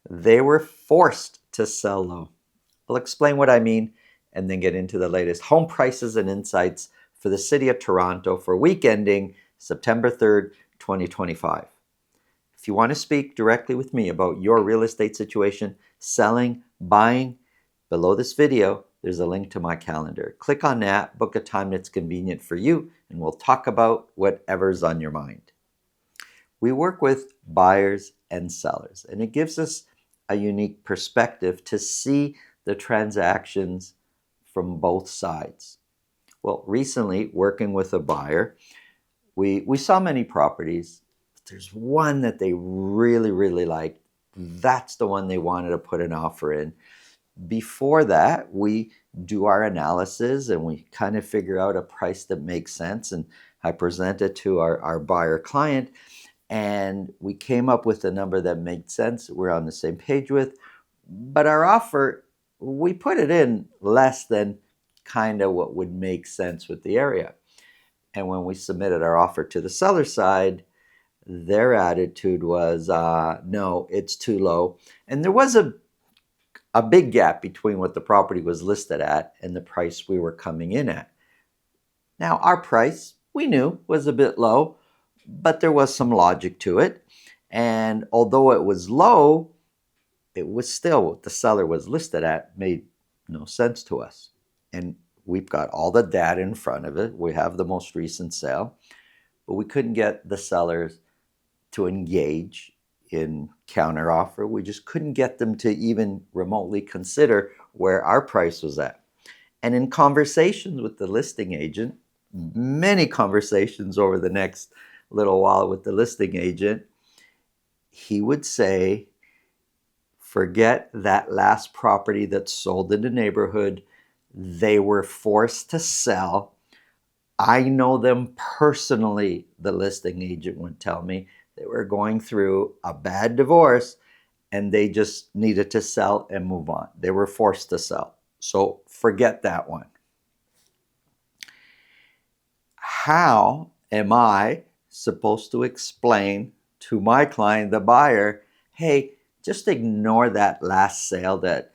They were forced to sell low. I'll explain what I mean and then get into the latest home prices and insights for the city of Toronto for week ending September 3rd, 2025. If you want to speak directly with me about your real estate situation, selling, buying, below this video, there's a link to my calendar. Click on that, book a time that's convenient for you, and we'll talk about whatever's on your mind. We work with buyers and sellers, and it gives us a unique perspective to see the transactions from both sides. Well, recently, working with a buyer, we saw many properties. There's one that they really liked. That's the one they wanted to put an offer in. Before that, we do our analysis and we kind of figure out a price that makes sense. And I present it to our buyer client, and we came up with a number that made sense. We're on the same page with, but our offer, we put it in less than kind of what would make sense with the area. And when we submitted our offer to the seller side, their attitude was, no, it's too low. And there was a big gap between what the property was listed at and the price we were coming in at. Now, our price, we knew, was a bit low, but there was some logic to it. And although it was low, it was still what the seller was listed at made no sense to us. And we've got all the data in front of it. We have the most recent sale, but we couldn't get the sellers to engage in counteroffer. We just couldn't get them to even remotely consider where our price was at. And in conversations with the listing agent, many conversations over the next little while with the listing agent, he would say, forget that last property that sold in the neighborhood. They were forced to sell. I know them personally, the listing agent would tell me. They were going through a bad divorce and they just needed to sell and move on. They were forced to sell. So forget that one. How am I supposed to explain to my client, the buyer, hey, just ignore that last sale that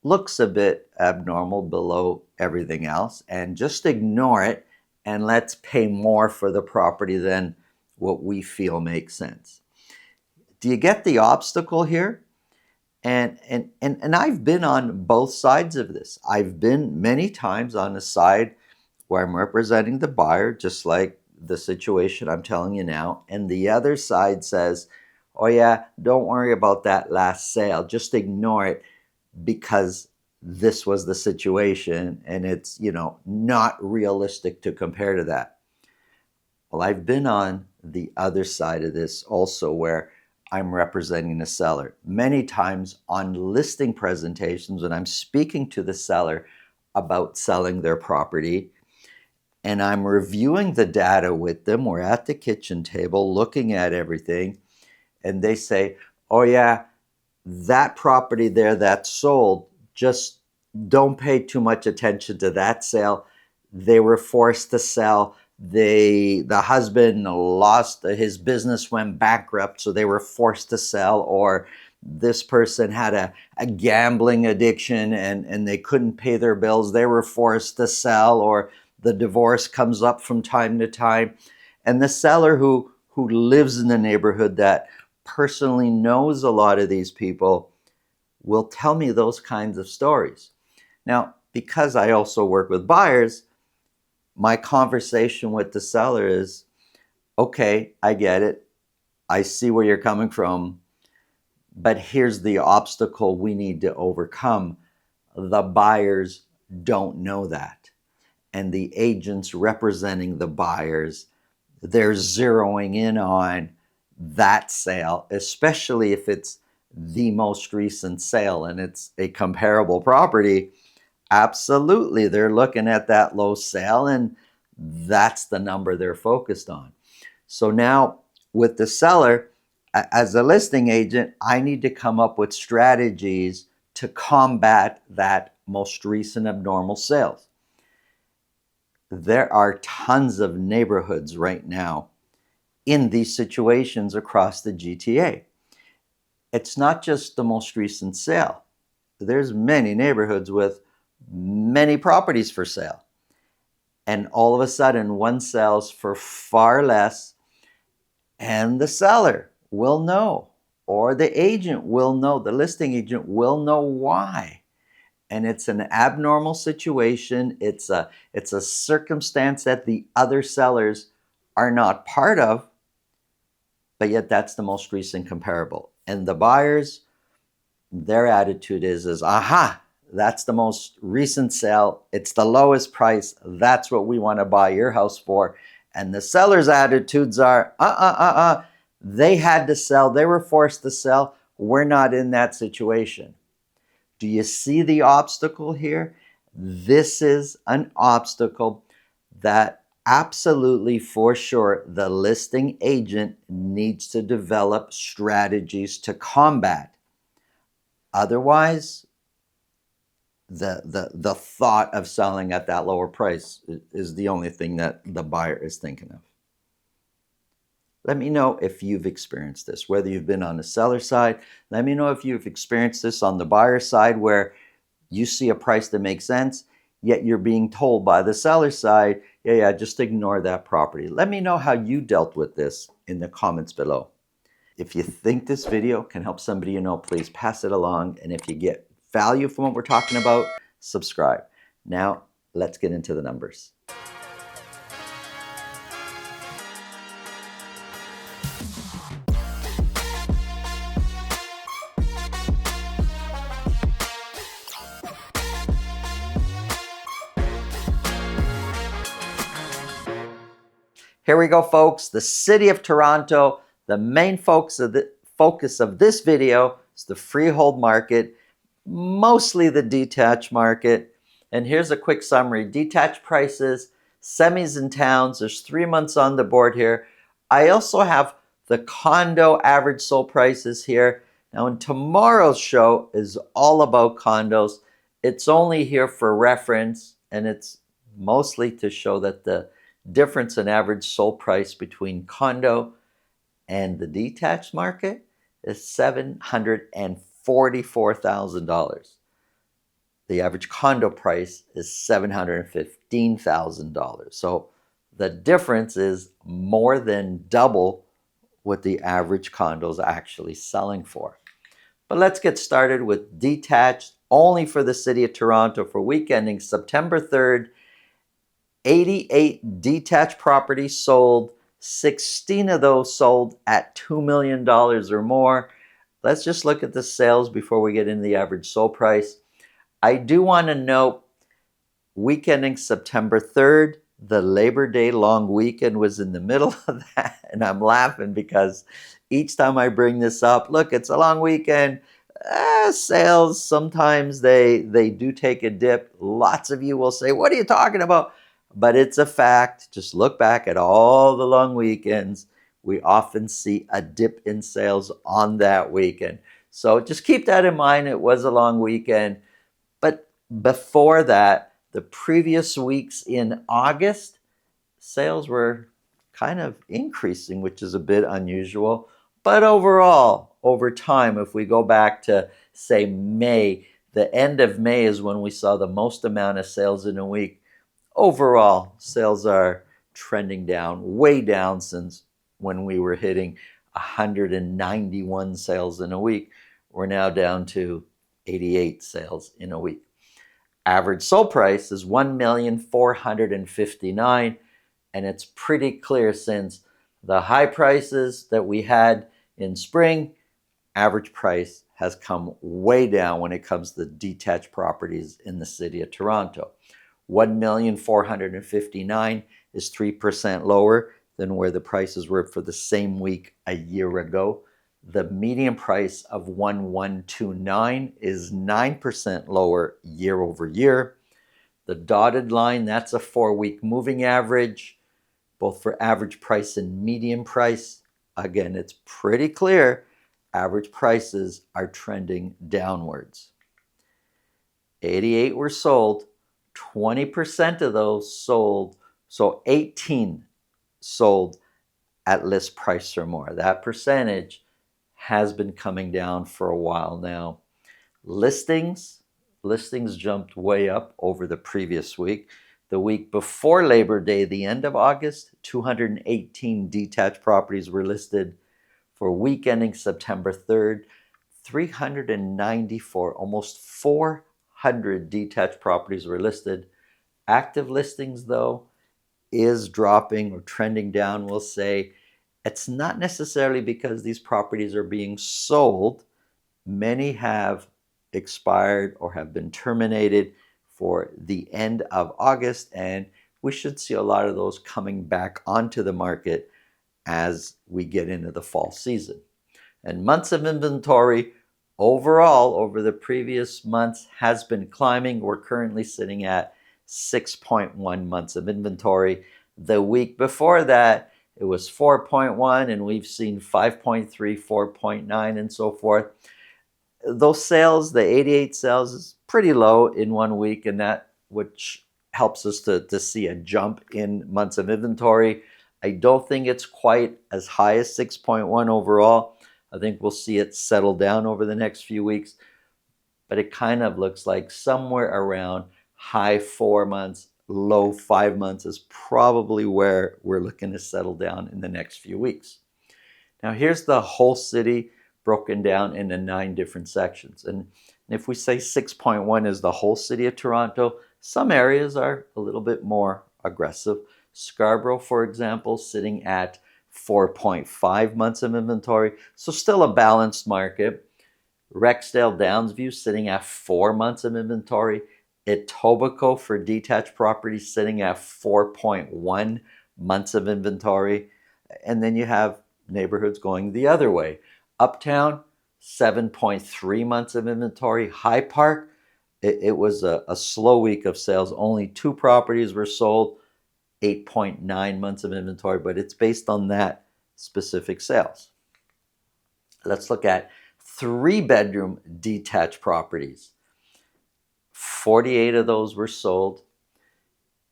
looks a bit abnormal below everything else, and just ignore it, and let's pay more for the property than what we feel makes sense. Do you get the obstacle here? And I've been on both sides of this. I've been many times on the side where I'm representing the buyer, just like the situation I'm telling you now, and the other side says, oh yeah, don't worry about that last sale, just ignore it because this was the situation and it's, not realistic to compare to that. Well, I've been on the other side of this also, where I'm representing the seller. Many times on listing presentations when I'm speaking to the seller about selling their property, and I'm reviewing the data with them. We're at the kitchen table looking at everything, and they say, oh yeah, that property there that sold, just don't pay too much attention to that sale. They were forced to sell. The husband lost, his business went bankrupt, so they were forced to sell. Or this person had a gambling addiction and they couldn't pay their bills. They were forced to sell. Or the divorce comes up from time to time. And the seller who lives in the neighborhood, that personally knows a lot of these people, will tell me those kinds of stories. Now, because I also work with buyers, my conversation with the seller is, okay, I get it. I see where you're coming from, but here's the obstacle we need to overcome. The buyers don't know that. And the agents representing the buyers, they're zeroing in on that sale, especially if it's the most recent sale and it's a comparable property. Absolutely, they're looking at that low sale and that's the number they're focused on. So now with the seller, as a listing agent, I need to come up with strategies to combat that most recent abnormal sales. There are tons of neighborhoods right now in these situations across the GTA. it's not just the most recent sale. There's many neighborhoods with many properties for sale. And all of a sudden, one sells for far less, and the seller will know, or the agent will know, the listing agent will know why. And it's an abnormal situation. It's a circumstance that the other sellers are not part of, but yet that's the most recent comparable. And the buyers, their attitude is aha, that's the most recent sale. It's the lowest price. That's what we want to buy your house for. And the seller's attitudes are, they had to sell. They were forced to sell. We're not in that situation. Do you see the obstacle here? This is an obstacle that absolutely, for sure, the listing agent needs to develop strategies to combat. Otherwise, the thought of selling at that lower price is the only thing that the buyer is thinking of. Let me know if you've experienced this, whether you've been on the seller side. Let me know if you've experienced this on the buyer side, where you see a price that makes sense, yet you're being told by the seller side, yeah, just ignore that property. Let me know how you dealt with this in the comments below. If you think this video can help somebody you know, please pass it along. And if you get value from what we're talking about, subscribe. Now, let's get into the numbers. Here we go, folks. The city of Toronto, the main focus of this video is the freehold market, mostly the detached market. And here's a quick summary. Detached prices, semis and towns. There's 3 months on the board here. I also have the condo average sold prices here. Now, in tomorrow's show is all about condos. It's only here for reference, and it's mostly to show that the difference in average sold price between condo and the detached market is $744,000. The average condo price is $715,000. So the difference is more than double what the average condo is actually selling for. But let's get started with detached only for the city of Toronto for week ending September 3rd. 88 detached properties sold, 16 of those sold at $2 million or more. Let's just look at the sales before we get into the average sold price. I do want to note, week ending September 3rd, the Labor Day long weekend was in the middle of that, and I'm laughing because each time I bring this up, look, it's a long weekend. Sales, sometimes they do take a dip. Lots of you will say, what are you talking about? But it's a fact. Just look back at all the long weekends. We often see a dip in sales on that weekend. So just keep that in mind. It was a long weekend. But before that, the previous weeks in August, sales were kind of increasing, which is a bit unusual. But overall, over time, if we go back to, say, May, the end of May is when we saw the most amount of sales in a week. Overall, sales are trending down, way down since when we were hitting 191 sales in a week. We're now down to 88 sales in a week. Average sold price is $1,459,000, and it's pretty clear since the high prices that we had in spring, average price has come way down when it comes to detached properties in the city of Toronto. $1,459,000 is 3% lower than where the prices were for the same week a year ago. The median price of $1,129 is 9% lower year over year. The dotted line, that's a 4-week moving average, both for average price and median price. Again, it's pretty clear average prices are trending downwards. 88 were sold. 20% of those sold, so 18 sold at list price or more. That percentage has been coming down for a while now. Listings jumped way up over the previous week. The week before Labor Day, the end of August, 218 detached properties were listed. For week ending September 3rd, 394, almost 400 detached properties were listed. Active listings, though, is dropping or trending down, we'll say. It's not necessarily because these properties are being sold. Many have expired or have been terminated for the end of August, and we should see a lot of those coming back onto the market as we get into the fall season. And months of inventory overall over the previous months has been climbing. We're currently sitting at 6.1 months of inventory. The week before that, it was 4.1, and we've seen 5.3, 4.9, and so forth. Those sales, the 88 sales, is pretty low in 1 week, and that which helps us to see a jump in months of inventory. I don't think it's quite as high as 6.1 overall. I think we'll see it settle down over the next few weeks, but it kind of looks like somewhere around high 4 months, low 5 months is probably where we're looking to settle down in the next few weeks. Now here's the whole city broken down into 9 different sections. And if we say 6.1 is the whole city of Toronto, some areas are a little bit more aggressive. Scarborough, for example, sitting at 4.5 months of inventory, so still a balanced market. Rexdale Downsview sitting at 4 months of inventory. Etobicoke for detached properties sitting at 4.1 months of inventory. And then you have neighborhoods going the other way. Uptown, 7.3 months of inventory. High Park, it was a slow week of sales. Only 2 properties were sold, 8.9 months of inventory, but it's based on that specific sales. Let's look at 3-bedroom detached properties. 48 of those were sold.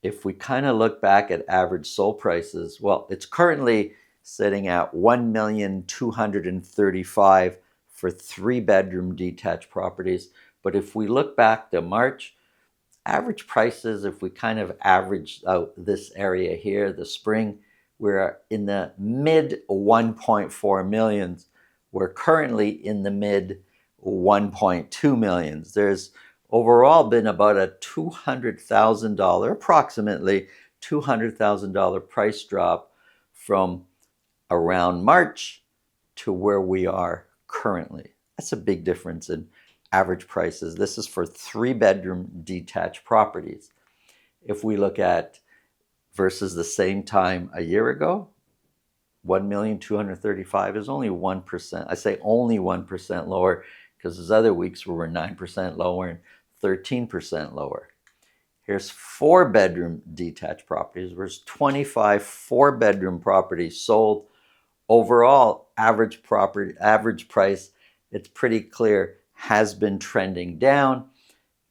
If we kind of look back at average sold prices, well, it's currently sitting at $1,235,000 for 3-bedroom detached properties. But if we look back to March, average prices, if we kind of average out this area here, the spring, we're in the mid 1.4 millions. We're currently in the mid 1.2 millions. There's overall been about a $200,000, approximately $200,000 price drop from around March to where we are currently. That's a big difference in average prices. This is for 3-bedroom detached properties. If we look at versus the same time a year ago, 1,235,000 is only 1%. I say only 1% lower because there's other weeks where we're 9% lower and 13% lower. Here's 4-bedroom detached properties. There's 25 4-bedroom properties sold. Overall, average price, it's pretty clear, has been trending down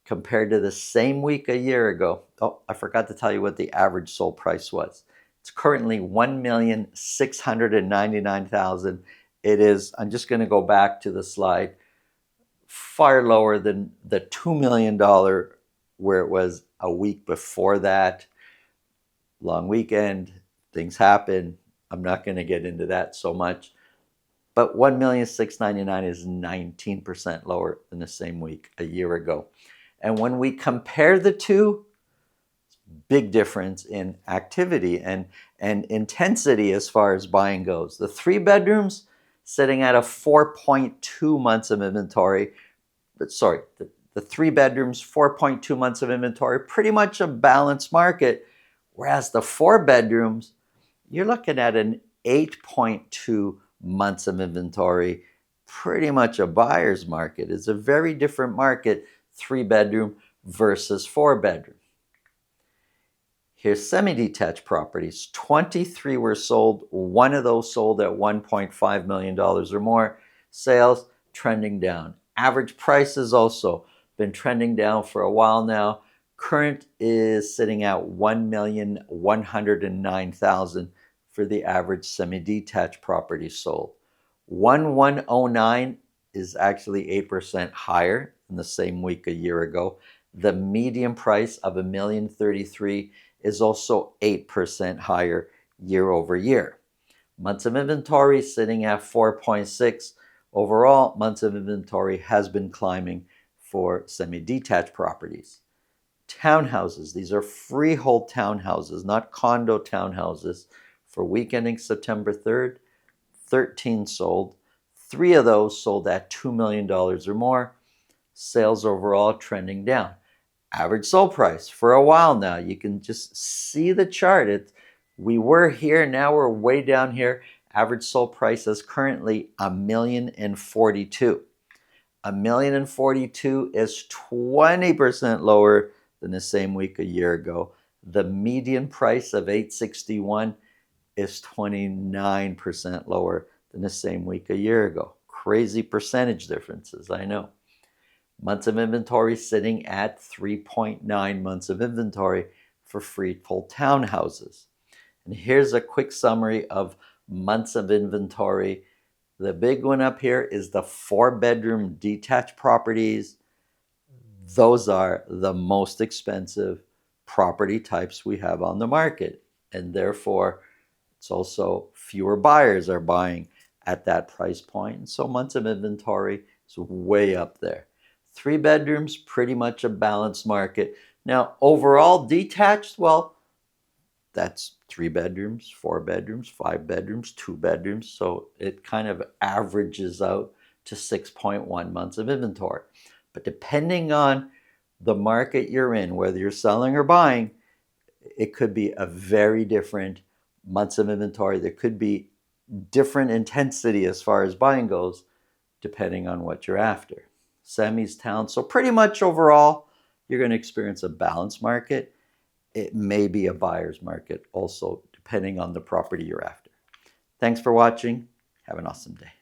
compared to the same week a year ago. Oh, I forgot to tell you what the average sold price was. It's currently $1,699,000. It is, I'm just going to go back to the slide, far lower than the $2 million where it was a week before that. Long weekend, things happen. I'm not going to get into that so much. But $1,699,000 is 19% lower than the same week a year ago. And when we compare the two, big difference in activity and intensity as far as buying goes. The 3 bedrooms sitting at a 4.2 months of inventory. But sorry, the 3 bedrooms, 4.2 months of inventory, pretty much a balanced market. Whereas the 4 bedrooms, you're looking at an 8.2 months of inventory, pretty much a buyer's market. It's a very different market, 3-bedroom versus 4-bedroom. Here's semi-detached properties. 23 were sold. 1 of those sold at $1.5 million or more. Sales trending down. Average prices also been trending down for a while now. Current is sitting at $1,109,000 for the average semi-detached property sold. 1109 is actually 8% higher than the same week a year ago. The median price of $1,033,000 is also 8% higher year over year. Months of inventory sitting at 4.6. Overall, months of inventory has been climbing for semi-detached properties. Townhouses, these are freehold townhouses, not condo townhouses. For week ending September 3rd, 13 sold. 3 of those sold at $2 million or more. Sales overall trending down. Average sold price for a while now. You can just see the chart. We were here, now we're way down here. Average sold price is currently $1,042,000. $1,042,000 is 20% lower than the same week a year ago. The median price of $861,000 is 29% lower than the same week a year ago. Crazy percentage differences, I know. Months of inventory sitting at 3.9 months of inventory for freehold townhouses. And here's a quick summary of months of inventory. The big one up here is the 4-bedroom detached properties. Those are the most expensive property types we have on the market. And therefore, it's also fewer buyers are buying at that price point. So months of inventory is way up there. 3 bedrooms, pretty much a balanced market. Now, overall detached, well, that's 3 bedrooms, 4 bedrooms, 5 bedrooms, 2 bedrooms. So it kind of averages out to 6.1 months of inventory. But depending on the market you're in, whether you're selling or buying, it could be a very different months of inventory. There could be different intensity as far as buying goes, depending on what you're after. Semis, towns. So pretty much overall, you're going to experience a balanced market. It may be a buyer's market also, depending on the property you're after. Thanks for watching. Have an awesome day.